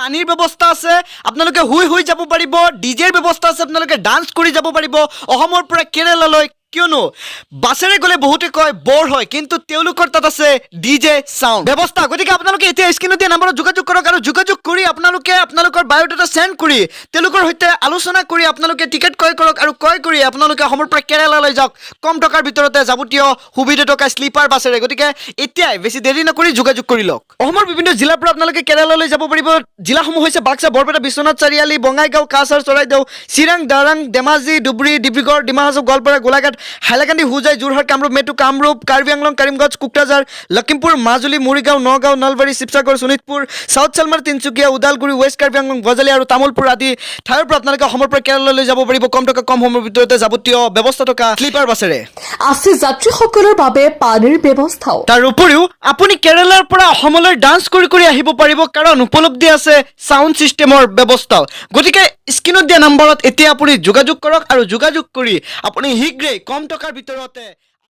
পানীৰ ব্যৱস্থা আছে, আপোনালোকে শুই যাব পাৰিব, ডিজেৰ ব্যৱস্থা আছে, আপোনালোকে ডান্স কৰি যাব পাৰিব অসমৰ পৰা কেৰেলালৈ। কিয়নো বাছেৰে গ'লে বহুতে কয় বৰ হয়, কিন্তু তেওঁলোকৰ তাত আছে ডিজে সাউণ্ড ব্যৱস্থা। গতিকে আপোনালোকে এতিয়া স্ক্ৰীনত দিয়া নম্বৰত যোগাযোগ কৰক আৰু যোগাযোগ কৰি আপোনালোকে আপোনালোকৰ বায়'ডাটা চেণ্ড কৰি তেওঁলোকৰ সৈতে আলোচনা কৰি আপোনালোকে টিকেট ক্ৰয় কৰক আৰু ক্ৰয় কৰি আপোনালোকে অসমৰ পৰা কেৰেলালৈ যাওক কম টকাৰ ভিতৰতে যাৱতীয় সুবিধা থকা শ্লিপাৰ বাছেৰে। গতিকে এতিয়াই বেছি দেৰি নকৰি যোগাযোগ কৰি লওক। অসমৰ বিভিন্ন জিলাৰ পৰা আপোনালোকে কেৰেলালৈ যাব পাৰিব। জিলাসমূহ হৈছে Baksa, Barpeta, Biswanath Chariali, Bongaigaon, Cachar, Charaideo, Chirang, Darrang, Dhemaji, Dhubri, Dibrugarh, Dima Hasao, Goalpara, Golaghat, Hailakandi, Hojai, Jorhat, Kamrup, metro, Kamrup, Karbi Anglong, Karimganj, Kokrajhar, Lakhimpur, Majuli, Morigaon, Nagaon, Nalbari, Sivasagar, Sonitpur, south Salmara, Tinsukia, Udalguri, west Karbi Anglong, Bajali আৰু তামোলপুৰ আদি ঠাইৰ পৰা আপোনালোকে অসমৰ পৰা কেৰেলালৈ যাব পাৰিব কম টকা কম সময়ৰ ভিতৰতে যাৱতীয় ব্যৱস্থা থকা শ্লিপাৰ বাছেৰে। আছে যাত্ৰীসকলৰ বাবে পানীৰ ব্যৱস্থাও। তাৰ উপৰিও আপুনি কেৰেলাৰ পৰা অসমলৈ ডান্স কৰি আহিব পাৰিব, কাৰণ উপলব্ধি আছে সাউণ্ড ছিষ্টেমৰ ব্যৱস্থাও। গতিকে স্ক্ৰীনত দিয়া নম্বৰত এতিয়া আপুনি যোগাযোগ কৰক আৰু যোগাযোগ কৰি আপুনি শীঘ্ৰেই কম টকাৰ ভিতৰতে